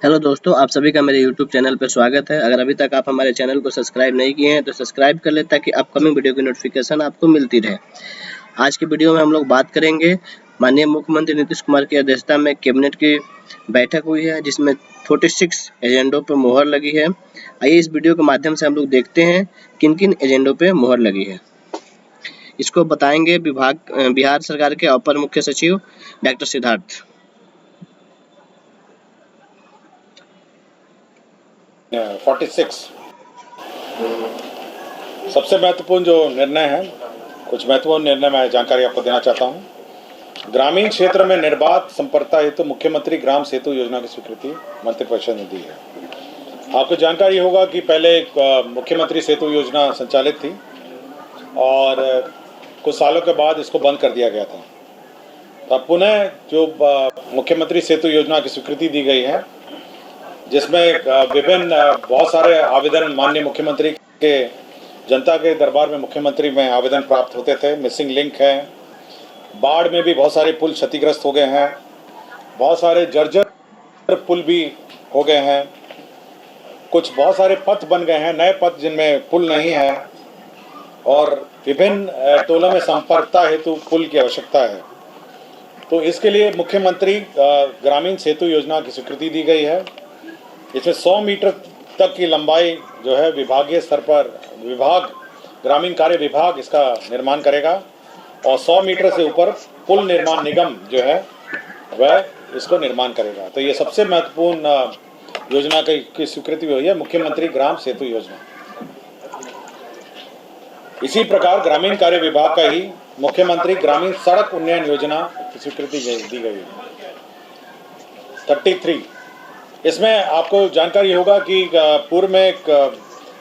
Hello दोस्तों, आप सभी का मेरे YouTube चैनल पर स्वागत है। अगर अभी तक आप हमारे चैनल को सब्सक्राइब नहीं किए हैं तो सब्सक्राइब कर लें ताकि अपकमिंग वीडियो की नोटिफिकेशन आपको मिलती रहे। आज की वीडियो में हम लोग बात करेंगे, माननीय मुख्यमंत्री नीतीश कुमार की अध्यक्षता में कैबिनेट की बैठक हुई है जिसमें 46 एजेंडों पर मोहर लगी है। आइए इस वीडियो के माध्यम से हम लोग देखते हैं किन किन एजेंडों पर मोहर लगी है। इसको बताएंगे बिहार सरकार के अपर मुख्य सचिव डॉक्टर सिद्धार्थ। 46 सबसे महत्वपूर्ण जो निर्णय है, कुछ महत्वपूर्ण निर्णय मैं जानकारी आपको देना चाहता हूं। ग्रामीण क्षेत्र में निर्बाध संपर्कता हेतु मुख्यमंत्री ग्राम सेतु योजना की स्वीकृति मंत्रिपरिषद ने दी है। आपको जानकारी होगा कि पहले एक मुख्यमंत्री सेतु योजना संचालित थी और कुछ सालों के बाद इसको बंद कर दिया गया था। तब पुनः जो मुख्यमंत्री सेतु योजना की स्वीकृति दी गई है, जिसमें विभिन्न बहुत सारे आवेदन माननीय मुख्यमंत्री के जनता के दरबार में मुख्यमंत्री में आवेदन प्राप्त होते थे। मिसिंग लिंक है, बाढ़ में भी बहुत सारे पुल क्षतिग्रस्त हो गए हैं, बहुत सारे जर्जर पुल भी हो गए हैं, कुछ बहुत सारे पथ बन गए हैं, नए पथ जिनमें पुल नहीं है, और विभिन्न टोलों में संपर्कता हेतु पुल की आवश्यकता है। तो इसके लिए मुख्यमंत्री ग्रामीण सेतु योजना की स्वीकृति दी गई है। इसमें 100 मीटर तक की लंबाई जो है विभागीय स्तर पर ग्रामीण कार्य विभाग इसका निर्माण करेगा और 100 मीटर से ऊपर पुल निर्माण निगम जो है वह इसको निर्माण करेगा। तो ये सबसे महत्वपूर्ण योजना की स्वीकृति हुई है, मुख्यमंत्री ग्राम सेतु योजना। इसी प्रकार ग्रामीण कार्य विभाग का ही मुख्यमंत्री ग्रामीण सड़क उन्नयन योजना की स्वीकृति दी गई है, 33। इसमें आपको जानकारी होगा कि पूर्व में एक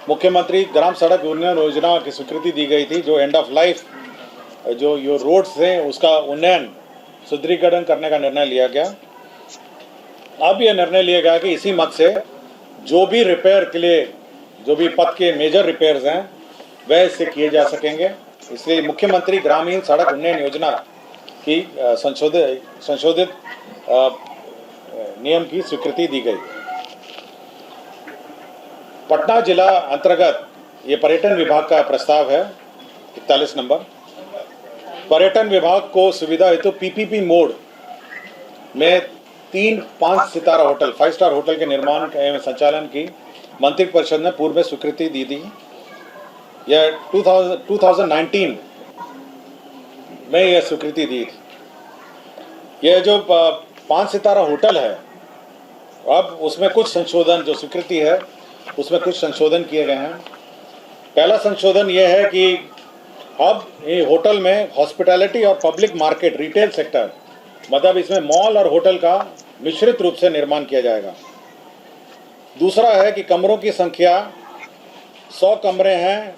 मुख्यमंत्री ग्राम सड़क उन्नयन योजना की स्वीकृति दी गई थी, जो एंड ऑफ लाइफ जो रोड्स थे उसका उन्नयन सुदृढ़ीकरण करने का निर्णय लिया गया। अब यह निर्णय लिया गया कि इसी मत से जो भी रिपेयर के लिए जो भी पथ के मेजर रिपेयर्स हैं वह इससे किए जा सकेंगे। इसलिए मुख्यमंत्री ग्रामीण सड़क उन्नयन योजना की संशोधित नियम की स्वीकृति दी गई। पटना जिला अंतर्गत ये पर्यटन विभाग का प्रस्ताव है, 41 नंबर। पर्यटन विभाग को सुविधा हेतु पीपीपी मोड में 3-5 सितारा होटल 5 स्टार होटल के निर्माण एवं संचालन की मंत्रिपरिषद ने पूर्व में स्वीकृति दी थी। यह 2019 में यह स्वीकृति दी थी। यह जो 5 सितारा होटल है, अब उसमें कुछ संशोधन, जो स्वीकृति है उसमें कुछ संशोधन किए गए हैं। पहला संशोधन यह है कि अब ये होटल में हॉस्पिटैलिटी और पब्लिक मार्केट रिटेल सेक्टर, मतलब इसमें मॉल और होटल का मिश्रित रूप से निर्माण किया जाएगा। दूसरा है कि कमरों की संख्या 100 कमरे हैं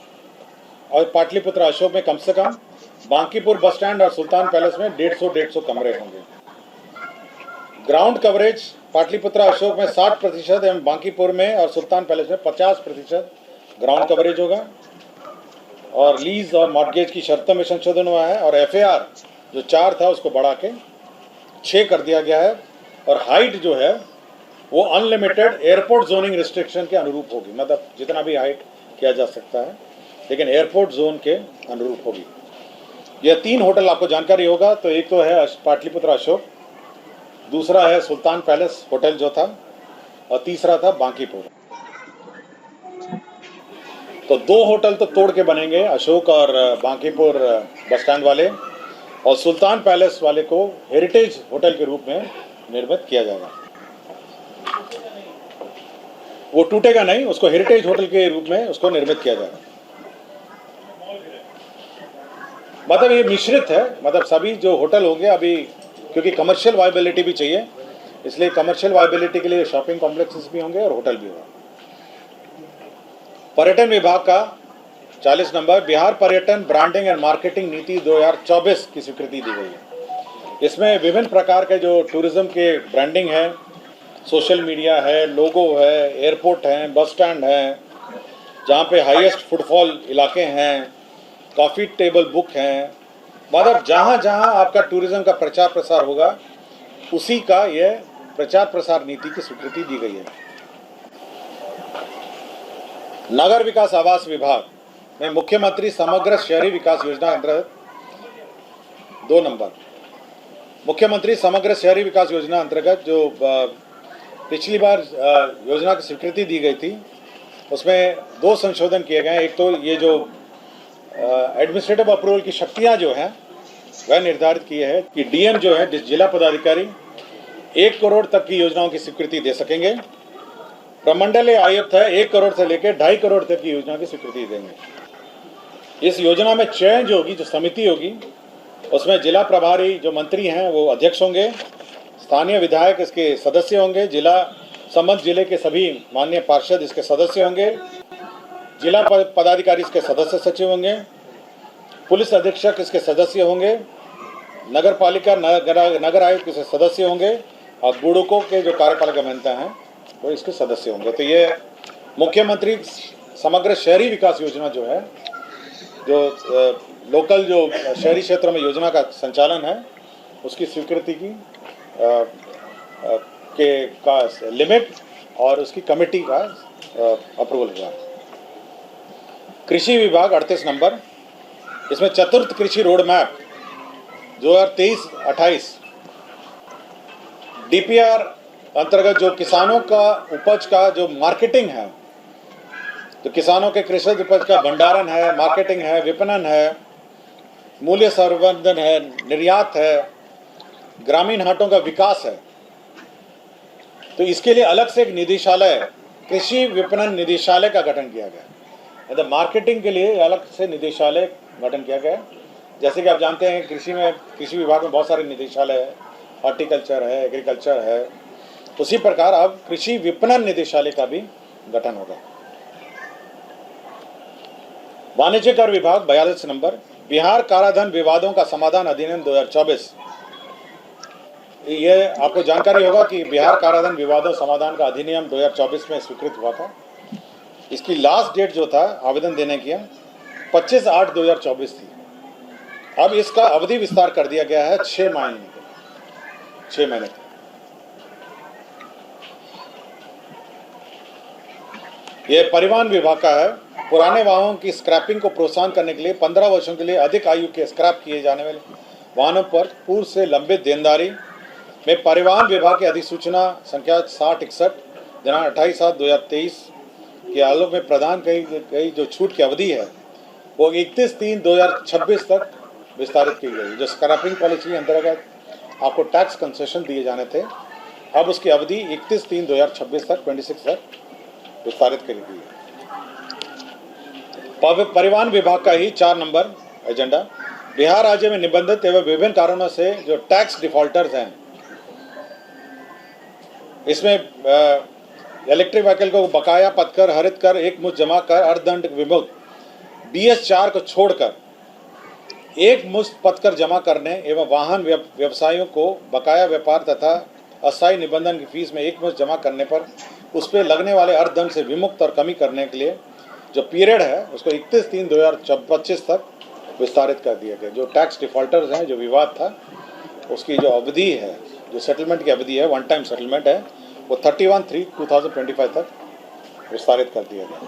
और पाटलिपुत्र अशोक में कम से कम, बांकीपुर बस स्टैंड और सुल्तान पैलेस में 150 कमरे होंगे। ग्राउंड कवरेज पाटलिपुत्र अशोक में 60% एवं बांकीपुर में और सुल्तान पैलेस में 50% ग्राउंड कवरेज होगा। और लीज और मॉर्गेज की शर्तों में संशोधन हुआ है और एफएआर जो 4 था उसको बढ़ा के 6 कर दिया गया है। और हाइट जो है वो अनलिमिटेड एयरपोर्ट जोनिंग रिस्ट्रिक्शन के अनुरूप होगी, मतलब जितना भी हाइट किया जा सकता है, लेकिन एयरपोर्ट जोन के अनुरूप होगी। यह 3 होटल आपको जानकारी होगा, तो एक तो है पाटलिपुत्र अशोक, दूसरा है सुल्तान पैलेस होटल जो था, और तीसरा था बांकीपुर। तो 2 होटल तो तोड़ के बनेंगे, अशोक और बांकीपुर बस स्टैंड वाले, और सुल्तान पैलेस वाले को हेरिटेज होटल के रूप में निर्मित किया जाएगा। वो टूटेगा नहीं, उसको हेरिटेज होटल के रूप में उसको निर्मित किया जाएगा। मतलब ये मिश्रित है, मतलब सभी जो होटल होंगे अभी, क्योंकि कमर्शियल वायबिलिटी भी चाहिए, इसलिए कमर्शियल वायबिलिटी के लिए शॉपिंग कॉम्प्लेक्सेस भी होंगे और होटल भी होगा। पर्यटन विभाग का 40 नंबर, बिहार पर्यटन ब्रांडिंग एंड मार्केटिंग नीति 2024 की स्वीकृति दी गई है। इसमें विभिन्न प्रकार के जो टूरिज्म के ब्रांडिंग है, सोशल मीडिया है, लोगो है, एयरपोर्ट हैं, बस स्टैंड हैं, जहाँ पे हाईएस्ट फुटफॉल इलाके हैं, कॉफ़ी टेबल बुक हैं, मतलब जहाँ जहाँ आपका टूरिज्म का प्रचार प्रसार होगा उसी का यह प्रचार प्रसार नीति की स्वीकृति दी गई है। नगर विकास आवास विभाग में मुख्यमंत्री समग्र शहरी विकास योजना अंतर्गत 2 नंबर मुख्यमंत्री समग्र शहरी विकास योजना अंतर्गत जो पिछली बार योजना की स्वीकृति दी गई थी, उसमें 2 संशोधन किए गए हैं। एक तो ये जो एडमिनिस्ट्रेटिव अप्रूवल की शक्तियां जो हैं वह निर्धारित की है कि डीएम जो है जिला पदाधिकारी 1 करोड़ तक की योजनाओं की स्वीकृति दे सकेंगे। प्रमंडलीय आयुक्त है 1 करोड़ से लेकर 2.5 करोड़ तक की योजना की स्वीकृति देंगे। इस योजना में चयन जो होगी, जो समिति होगी, उसमें जिला प्रभारी जो मंत्री हैं वो अध्यक्ष होंगे, स्थानीय विधायक इसके सदस्य होंगे, जिला संबंधित जिले के सभी माननीय पार्षद इसके सदस्य होंगे, जिला पदाधिकारी इसके सदस्य सचिव होंगे, पुलिस अधीक्षक इसके सदस्य होंगे, नगर पालिका नगर आयुक्त इसके सदस्य होंगे और बुड़ुकों के जो कार्यपालक अभियंता हैं वो इसके सदस्य होंगे। तो ये मुख्यमंत्री समग्र शहरी विकास योजना जो है, जो लोकल जो शहरी क्षेत्रों में योजना का संचालन है, उसकी स्वीकृति की का लिमिट और उसकी कमेटी का अप्रूवल हुआ। कृषि विभाग 38 नंबर, इसमें चतुर्थ कृषि रोड मैप 2023-28 डीपीआर अंतर्गत जो किसानों का उपज का जो मार्केटिंग है, तो किसानों के कृषि उपज का भंडारण है, मार्केटिंग है, विपणन है, मूल्य संवर्धन है, निर्यात है, ग्रामीण हाटों का विकास है, तो इसके लिए अलग से एक निदेशालय, कृषि विपणन निदेशालय का गठन किया गया। मतलब मार्केटिंग के लिए अलग से निदेशालय गठन किया गया। जैसे कि आप जानते हैं कृषि विभाग में बहुत सारे निदेशालय है, हॉर्टिकल्चर है, एग्रीकल्चर है, उसी प्रकार अब कृषि विपणन निदेशालय का भी गठन होगा। वाणिज्य कर विभाग 42 नंबर, बिहार कराधान विवादों का समाधान अधिनियम 2024। ये आपको जानकारी होगा कि बिहार कराधान विवादों समाधान का अधिनियम 2024 में स्वीकृत हुआ था। इसकी लास्ट डेट जो था आवेदन देने की 25/8/2024 थी। अब इसका अवधि विस्तार कर दिया गया है 6 महीने तक। यह परिवहन विभाग का है। पुराने वाहनों की स्क्रैपिंग को प्रोत्साहन करने के लिए 15 वर्षों के लिए अधिक आयु के स्क्रैप किए जाने वाले वाहनों पर पूर्व से लंबित देनदारी में परिवहन विभाग की अधिसूचना संख्या 6061 दिनांक 28/7/2023 के आलोक में प्रदान कई जो छूट की अवधि है वो 31/3/2026 तक विस्तारित की गई। जो स्क्रैपिंग पॉलिसी अंतर्गत आपको टैक्स कंसेशन दिए जाने थे, अब उसकी अवधि 31/3/2026 तक 26 तक विस्तारित करी गई है। परिवहन विभाग का ही 4 नंबर एजेंडा, बिहार राज्य में निबंधित एवं विभिन्न कारणों से जो टैक्स डिफॉल्टर्स हैं, इसमें इलेक्ट्रिक व्हीकल को बकाया पथकर, हरित कर, एक मुश्त जमा कर, अर्धदंड विमुक्त BS 4 को छोड़कर एक मुश्त पथकर जमा करने एवं वाहन व्यवसायियों को बकाया व्यापार तथा अस्थायी निबंधन की फीस में एक मुश्त जमा करने पर उस पर लगने वाले अर्धदंड से विमुक्त और कमी करने के लिए जो पीरियड है उसको 31/3/2025 तक विस्तारित कर दिया गया। जो टैक्स डिफॉल्टर्स हैं, जो विवाद था, उसकी जो अवधि है, जो सेटलमेंट की अवधि है, वन टाइम सेटलमेंट है, वो 31/3/2025 तक विस्तारित कर दिया गया।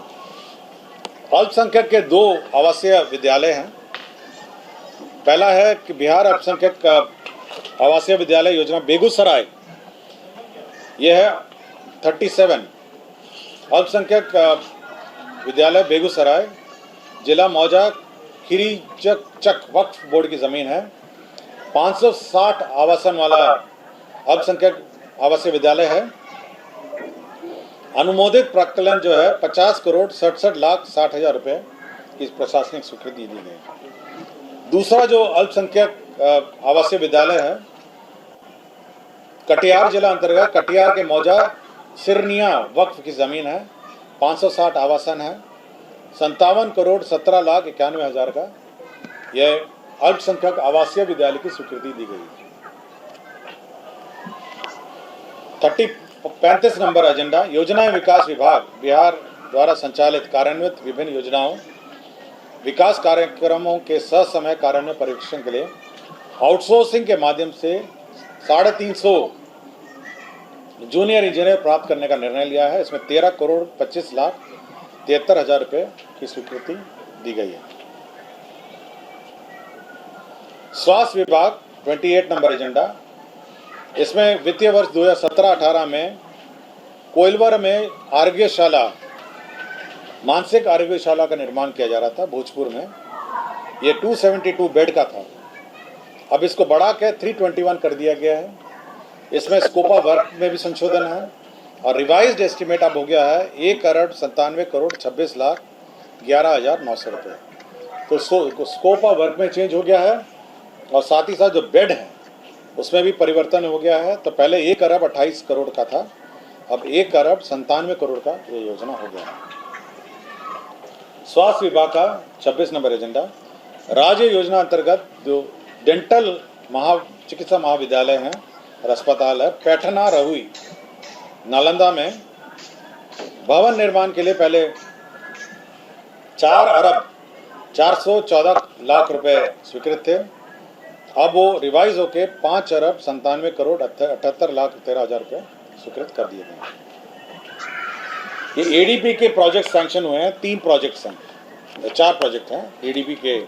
अल्पसंख्यक के 2 आवासीय विद्यालय हैं। पहला है कि बिहार अल्पसंख्यक आवासीय विद्यालय योजना बेगूसराय, यह है 37 अल्पसंख्यक विद्यालय बेगूसराय, जिला मौजा खीरी चक वक्फ बोर्ड की ज़मीन है। 560 आवासन वाला अल्पसंख्यक आवासीय विद्यालय है। अनुमोदित प्रकलन जो है 50,67,60,60,000 रुपये की प्रशासनिक स्वीकृति दी गई। दूसरा जो अल्पसंख्यक आवासीय विद्यालय है कटिहार जिला अंतर्गत कटिहार के मौजा सिरनिया वक्फ की ज़मीन है। 560 आवासन है। 57,17,91,000 का यह अल्पसंख्यक आवासीय विद्यालय की स्वीकृति दी गई। 35 नंबर एजेंडा, योजना विकास विभाग बिहार द्वारा संचालित कार्यान्वित विभिन्न योजनाओं विकास कार्यक्रमों के ससमय कार्यान्वयन परीक्षण के लिए आउटसोर्सिंग के माध्यम से 350 जूनियर इंजीनियर प्राप्त करने का निर्णय लिया है। इसमें 13,25,73,000 रुपये की स्वीकृति दी गई है। स्वास्थ्य विभाग 28 नंबर एजेंडा, इसमें वित्तीय वर्ष 2017-18 में कोइलवर में आरोग्यशाला, मानसिक आरोग्यशाला का निर्माण किया जा रहा था भोजपुर में। ये 272 बेड का था, अब इसको बढ़ा के 321 कर दिया गया है। इसमें स्कोप ऑफ वर्क में भी संशोधन है और रिवाइज्ड एस्टिमेट अब हो गया है 1,97,26,11,900 रुपये। तो स्कोप ऑफ वर्क में चेंज हो गया है और साथ ही साथ जो बेड है उसमें भी परिवर्तन हो गया है। तो पहले 1,28 करोड़ का था, अब 1,97 करोड़ का ये योजना हो गया है। स्वास्थ्य विभाग का 26 नंबर एजेंडा, राज्य योजना अंतर्गत जो डेंटल चिकित्सा महाविद्यालय हैं और अस्पताल है पैठना रहुई नालंदा में, भवन निर्माण के लिए पहले 4,414,00,000 रुपए स्वीकृत थे, अब वो रिवाइज होके 5,97,78,13,13,000 रुपये स्वीकृत कर दिए गए। ये एडीपी के प्रोजेक्ट सैंक्शन हुए हैं, 3 प्रोजेक्ट्स हैं, 4 प्रोजेक्ट हैं एडीपी के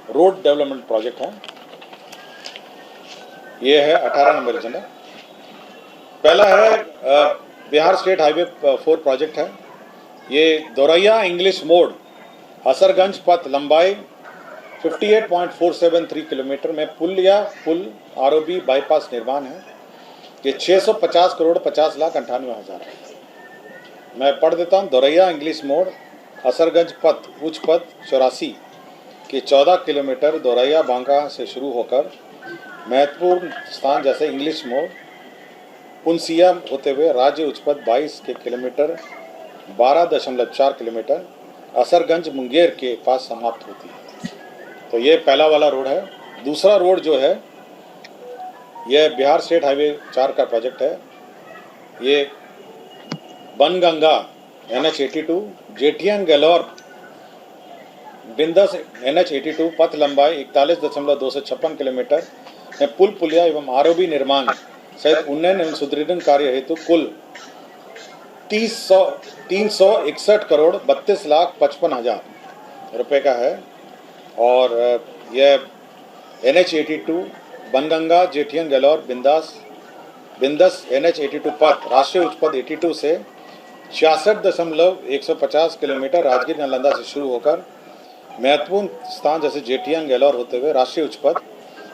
रोड डेवलपमेंट प्रोजेक्ट हैं। ये है 18 नंबर एजेंडा। पहला है बिहार स्टेट हाईवे 4 प्रोजेक्ट है। ये दोरैया इंग्लिश मोड़ असरगंज पथ लंबाई 58.473 किलोमीटर में पुल आरओबी बाईपास निर्माण है। ये 650,50,98,000 है। मैं पढ़ देता हूँ। दोरैया इंग्लिश मोड़ असरगंज पथ उच्च पथ 84 के 14 किलोमीटर दोरैया बांका से शुरू होकर महत्वपूर्ण स्थान जैसे इंग्लिश मोड़ पुनसिया होते हुए राज्य उच्च पथ 22 के किलोमीटर 12.4 किलोमीटर असरगंज मुंगेर के पास समाप्त होती है। तो ये पहला वाला रोड है। दूसरा रोड जो है यह बिहार स्टेट हाईवे 4 का प्रोजेक्ट है। ये Banganga NH82 Jethian galore बिंदस NH82 पथ लंबाई 41.256 किलोमीटर में पुल पुलिया एवं आरओबी निर्माण सहित उन्नयन एवं सुदृढ़ीकरण कार्य हेतु कुल 361,32,55,000 रुपये का है। और यह NH82 Banganga Jethian galore बिंदस NH82 पथ राष्ट्रीय उच्च पथ 82 से 66.150 किलोमीटर राजगीर नालंदा से शुरू होकर महत्वपूर्ण स्थान जैसे जेठियन गैलोर होते हुए राष्ट्रीय उच्च पथ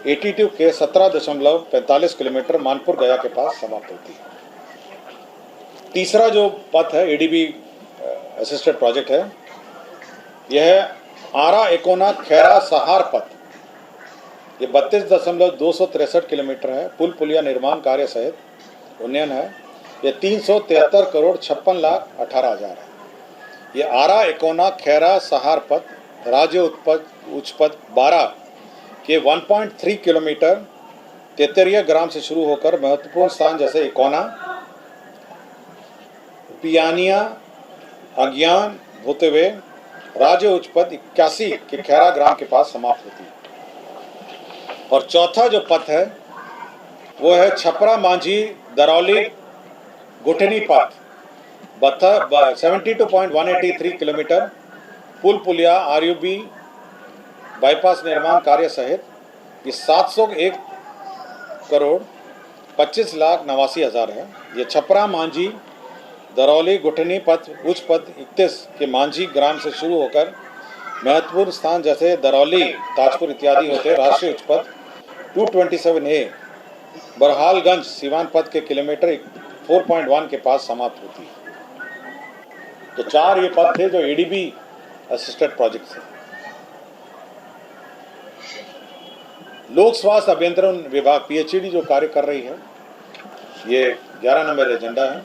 82 के 17.45 किलोमीटर मानपुर गया के पास समाप्त होती है। तीसरा जो पथ है एडीबी असिस्टेड प्रोजेक्ट है, यह आरा एकोना खैरा सहार पथ। ये 32.263 किलोमीटर है। पुल पुलिया निर्माण कार्य सहित उन्नयन है। ये 373,56,18,000 है। ये आरा एकोना खैरा सहार पथ राज्य उच्च पथ 12 के 1.3 किलोमीटर तेतरिया ग्राम से शुरू होकर महत्वपूर्ण स्थान जैसे इकोना पियानिया अज्ञान होते हुए राज्य उच्च पथ 81 के खैरा ग्राम के पास समाप्त होती है। और चौथा जो पथ है वो है छपरा मांझी दरौली गुठनी पथ 72.183 किलोमीटर पुल पुलिया आरयूबी बाईपास निर्माण कार्य सहित ये 701,25,89,000 है। ये छपरा मांझी दरौली गुठनी पथ उच्च पथ 31 के मांझी ग्राम से शुरू होकर महत्वपूर्ण स्थान जैसे दरौली ताजपुर इत्यादि होते राष्ट्रीय उच्च पथ 227A बरहालगंज सीवान पथ के किलोमीटर 4.1 के पास समाप्त होती है। तो 4 ये पथ थे जो एडीबी असिस्टेड प्रोजेक्ट है। लोक स्वास्थ्य अभियंत्रण विभाग PHED जो कार्य कर रही है, ये 11 नंबर एजेंडा है।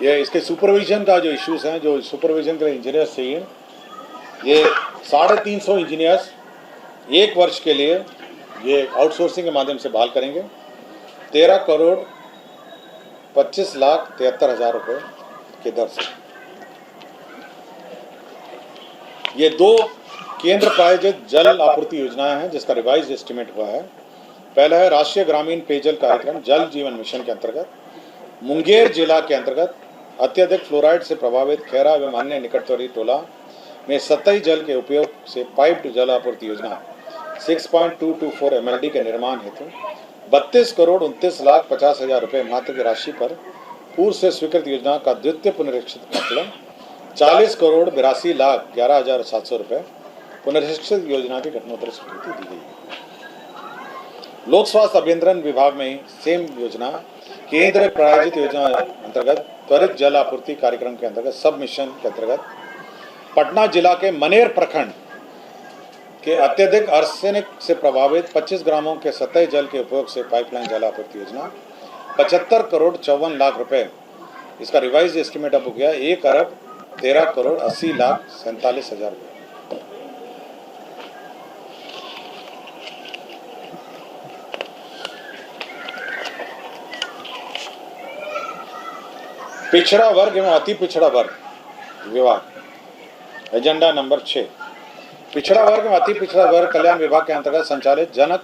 ये इसके सुपरविजन का जो इश्यूज हैं, जो सुपरविजन के इंजीनियर्स चाहिए, ये 350 इंजीनियर्स 1 वर्ष के लिए ये आउटसोर्सिंग के माध्यम से बहाल करेंगे। 13,25,73,000 रुपये की दर से। ये 2 केंद्र प्रायोजित जल आपूर्ति योजनाएं हैं जिसका रिवाइज एस्टिमेट हुआ है। पहला है राष्ट्रीय ग्रामीण पेयजल कार्यक्रम जल जीवन मिशन के अंतर्गत मुंगेर जिला के अंतर्गत अत्यधिक फ्लोराइड से प्रभावित खैरा एवं अन्य निकटवर्ती टोला में सतही जल के उपयोग से पाइप्ड जल आपूर्ति योजना 6.224 MLD के निर्माण हेतु 32,29,50,000 रुपये मात्र की राशि पर पूर्व से स्वीकृत योजना का द्वितीय पुनरीक्षित मतलब 40,82,11,700 रुपये पुनरीक्षित योजना की घटनोत्तर स्वीकृति दी गई। लोक स्वास्थ्य अभियंत्रण विभाग में सेम योजना केंद्र प्रायोजित योजना अंतर्गत त्वरित जल आपूर्ति कार्यक्रम के अंतर्गत सब मिशन के अंतर्गत पटना जिला के मनेर प्रखंड के अत्यधिक आर्सेनिक से प्रभावित 25 ग्रामों के सतही जल के उपयोग से पाइपलाइन जल आपूर्ति योजना 75,54,00,000 रुपए। इसका रिवाइज एस्टिमेट अब हो गया 1,13,80,47,000 रुपए। पिछड़ा वर्ग एवं अति पिछड़ा वर्ग विभाग एजेंडा नंबर 6। पिछड़ा वर्ग एवं अति पिछड़ा वर्ग कल्याण विभाग के अंतर्गत संचालित जनक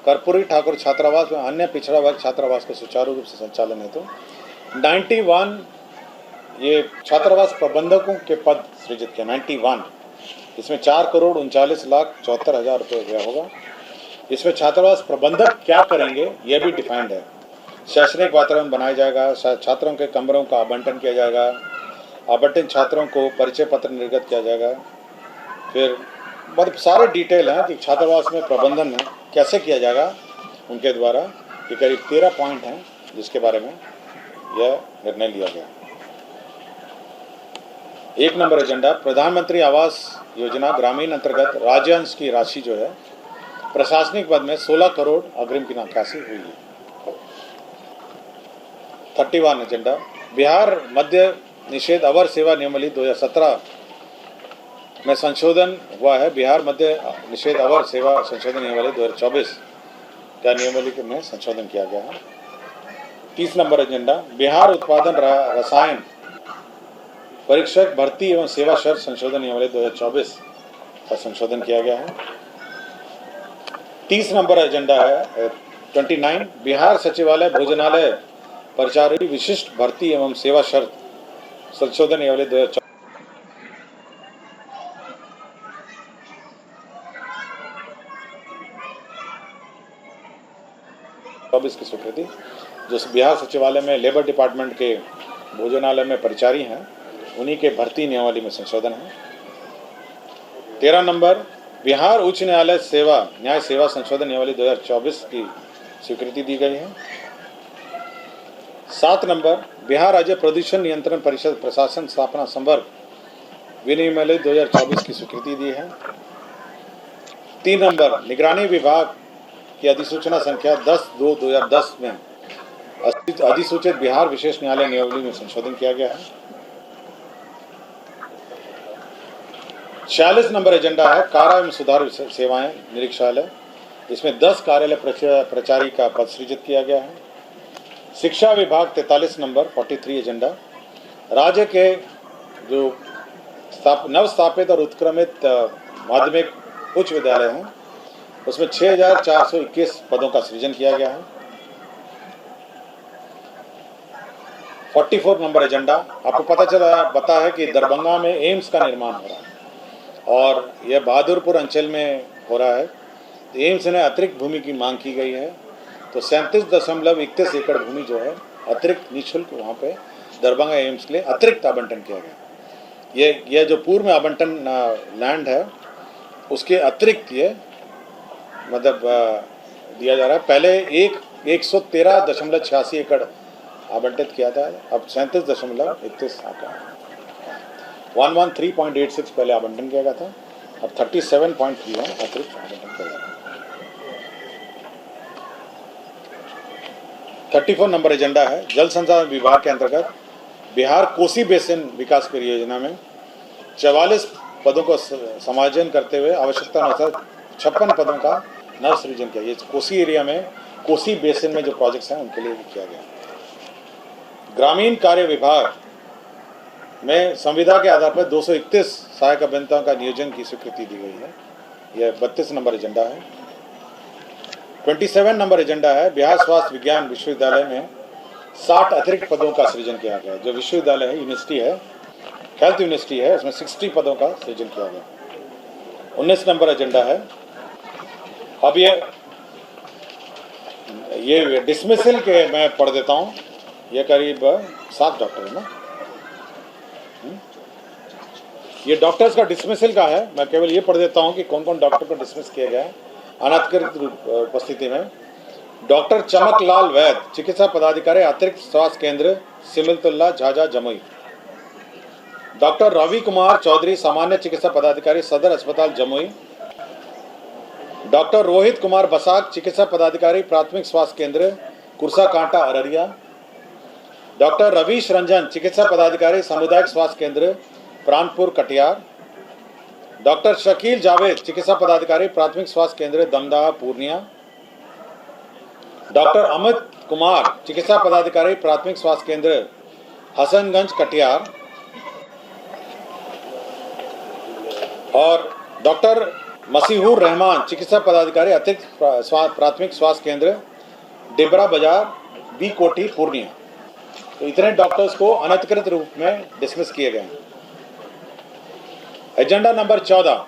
कर्पूरी ठाकुर छात्रावास एवं अन्य पिछड़ा वर्ग छात्रावास के सुचारू रूप से संचालन हेतु 91 ये छात्रावास प्रबंधकों के पद सृजित किया 91। इसमें 4,39,74,000 रुपये होगा। इसमें छात्रावास प्रबंधक क्या करेंगे यह भी डिफाइंड है। शैक्षणिक वातावरण बनाया जाएगा, छात्रों के कमरों का आवंटन किया जाएगा, आवंटित छात्रों को परिचय पत्र निर्गत किया जाएगा। फिर मतलब सारे डिटेल हैं कि छात्रावास में प्रबंधन कैसे किया जाएगा उनके द्वारा। ये करीब 13 पॉइंट हैं जिसके बारे में यह निर्णय लिया गया। 1 नंबर एजेंडा प्रधानमंत्री आवास योजना ग्रामीण अंतर्गत राज्यांश की राशि जो है प्रशासनिक पद में 16 करोड़ अग्रिम की निकासी हुई है। 31 एजेंडा बिहार मध्य निषेध अवर सेवा नियमावली 2017 में संशोधन हुआ है। बिहार मध्य निषेध अवर सेवा संशोधन नियमावली 2024 का नियमावली में संशोधन किया गया है। 30 नंबर एजेंडा बिहार उत्पादन रसायन परीक्षक भर्ती एवं सेवा शर्त संशोधन नियमावली 2024 का संशोधन किया गया है। 30 नंबर एजेंडा है 29 बिहार सचिवालय भोजनालय परिचारी विशिष्ट भर्ती एवं सेवा शर्त संशोधन नियमावली 2024 की स्वीकृति। जो बिहार सचिवालय में लेबर डिपार्टमेंट के भोजनालय में परिचारी हैं उन्हीं के भर्ती नियमावली में संशोधन है। 13 नंबर बिहार उच्च न्यायालय न्याय सेवा संशोधन नियमावली 2024 की स्वीकृति दी गई है। 7 नंबर बिहार राज्य प्रदूषण नियंत्रण परिषद प्रशासन स्थापना संवर्ग विनियमावली 2024 की स्वीकृति दी है। 3 नंबर निगरानी विभाग की अधिसूचना संख्या 10/2/2010 में अधिसूचित बिहार विशेष न्यायालय नियमावली में संशोधन किया गया है। 46 नंबर एजेंडा है कारा एवं सुधार सेवाएं निरीक्षालय। इसमें 10 कार्यालय प्रचारी का पद सृजित किया गया है। शिक्षा विभाग 43 नंबर 43 एजेंडा राज्य के जो नवस्थापित और उत्क्रमित माध्यमिक उच्च विद्यालय हैं उसमें 6,421 पदों का सृजन किया गया है। 44 नंबर एजेंडा आपको पता है कि दरभंगा में एम्स का निर्माण हो रहा है और यह बहादुरपुर अंचल में हो रहा है। एम्स ने अतिरिक्त भूमि की मांग की गई है तो 37.31 एकड़ भूमि जो है अतिरिक्त निःशुल्क वहाँ पे दरभंगा एम्स के लिए अतिरिक्त आवंटन किया गया। ये जो पूर्व में आवंटन लैंड है उसके अतिरिक्त ये मतलब दिया जा रहा है। पहले 113.86 एकड़ आवंटित किया था, अब 37.31 आका 113.86 पहले आवंटन किया गया था, अब 37.31 अतिरिक्त आवंटन किया गया। 34 नंबर एजेंडा है जल संसाधन विभाग के अंतर्गत बिहार कोसी बेसिन विकास परियोजना में 44 पदों को समायोजन करते हुए आवश्यकता अनुसार 56 पदों का नव सृजन किया। ये कोसी एरिया में कोसी बेसिन में जो प्रोजेक्ट्स हैं उनके लिए किया गया। ग्रामीण कार्य विभाग में संविदा के आधार पर 231 सहायक अभियंताओं का नियोजन की स्वीकृति दी गई है। यह 32 नंबर एजेंडा है। 27 नंबर एजेंडा है बिहार स्वास्थ्य विज्ञान विश्वविद्यालय में 60 अतिरिक्त पदों का सृजन किया गया। जो विश्वविद्यालय है, यूनिवर्सिटी है, हेल्थ यूनिवर्सिटी है, उसमें 60 पदों का सृजन किया गया। 19 नंबर एजेंडा है। अब ये डिसमिसल के मैं पढ़ देता हूँ। ये करीब 7 डॉक्टर है ना, ये डॉक्टर्स का डिसमिसल का है। मैं केवल ये पढ़ देता हूँ कि कौन कौन डॉक्टर को डिसमिस किया गया है अनाधिकृत उपस्थिति में। डॉक्टर चमकलाल वैद, चिकित्सा पदाधिकारी, अतिरिक्त स्वास्थ्य केंद्र सिमलतुल्ला झाझा जमुई। डॉक्टर रवि कुमार चौधरी, सामान्य चिकित्सा पदाधिकारी, सदर अस्पताल जमुई। डॉक्टर रोहित कुमार बसाक, चिकित्सा पदाधिकारी, प्राथमिक स्वास्थ्य केंद्र कुरसा कांटा अररिया। डॉक्टर रवीश रंजन, चिकित्सा पदाधिकारी, सामुदायिक स्वास्थ्य केंद्र प्राणपुर कटियार। डॉक्टर शकील जावेद, चिकित्सा पदाधिकारी, प्राथमिक स्वास्थ्य केंद्र दमदाहा पूर्णिया। डॉक्टर अमित कुमार, चिकित्सा पदाधिकारी, प्राथमिक स्वास्थ्य केंद्र हसनगंज कटियार। और डॉक्टर मसीहूर रहमान, चिकित्सा पदाधिकारी, अतिरिक्त प्राथमिक स्वास्थ्य केंद्र डिबरा बाजार बी कोठी पूर्णिया। तो इतने डॉक्टर्स को अनधिकृत रूप में डिसमिस किए गए। एजेंडा नंबर 14,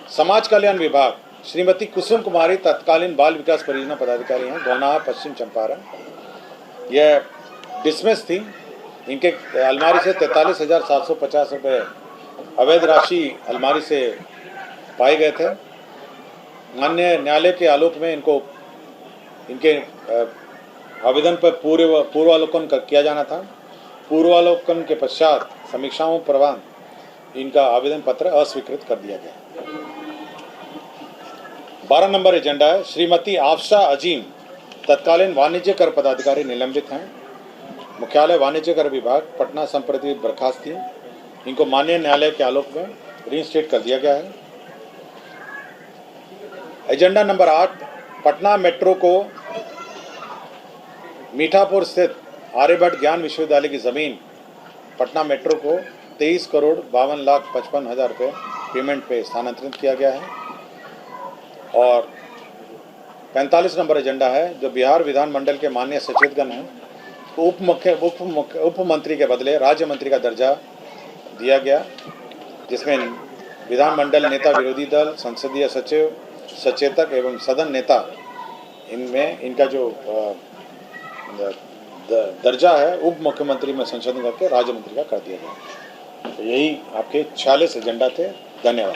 समाज कल्याण विभाग। श्रीमती कुसुम कुमारी, तत्कालीन बाल विकास परियोजना पदाधिकारी हैं, गौनाहा पश्चिम चंपारण। यह डिसमिस थी। इनके अलमारी से 43,750 रुपये अवैध राशि अलमारी से पाए गए थे। माननीय न्यायालय के आलोक में इनके आवेदन पर पूर्वावलोकन किया जाना था। पूर्वावलोकन के पश्चात समीक्षाओं पर इनका आवेदन पत्र अस्वीकृत कर दिया गया। 12 नंबर एजेंडा है। श्रीमती आफशा अजीम, तत्कालीन वाणिज्य कर पदाधिकारी, निलंबित हैं। मुख्यालय वाणिज्य कर विभाग पटना संप्रति बर्खास्त थी। इनको माननीय न्यायालय के आलोक में रीइंस्टेट कर दिया गया है। एजेंडा नंबर 8, पटना मेट्रो को मीठापुर स्थित आर्यभट्ट ज्ञान विश्वविद्यालय की जमीन पटना मेट्रो को 23,52,55,000 रुपये पेमेंट पे स्थानांतरित किया गया है। और 45 नंबर एजेंडा है, जो बिहार विधानमंडल के माननीय सचेतगण हैं, उप मंत्री के बदले राज्य मंत्री का दर्जा दिया गया, जिसमें विधानमंडल नेता, विरोधी दल, संसदीय सचिव, सचेतक एवं सदन नेता, इनमें इनका जो दर्जा है उप मुख्यमंत्री में संशोधन करके राज्य मंत्री का कर दिया गया। तो यही आपके 46 एजेंडा थे। धन्यवाद।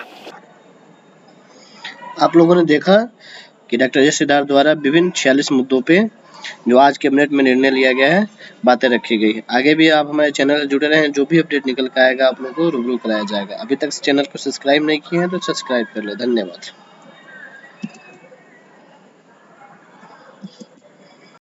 आप लोगों ने देखा कि डॉक्टर एस सिद्धार्थ द्वारा विभिन्न 46 मुद्दों पे जो आज कैबिनेट में निर्णय लिया गया है, बातें रखी गई। आगे भी आप हमारे चैनल से जुड़े रहें, जो भी अपडेट निकल कर आएगा आप लोगों को रूबरू कराया जाएगा। अभी तक चैनल को सब्सक्राइब नहीं किए हैं तो सब्सक्राइब कर ले। धन्यवाद।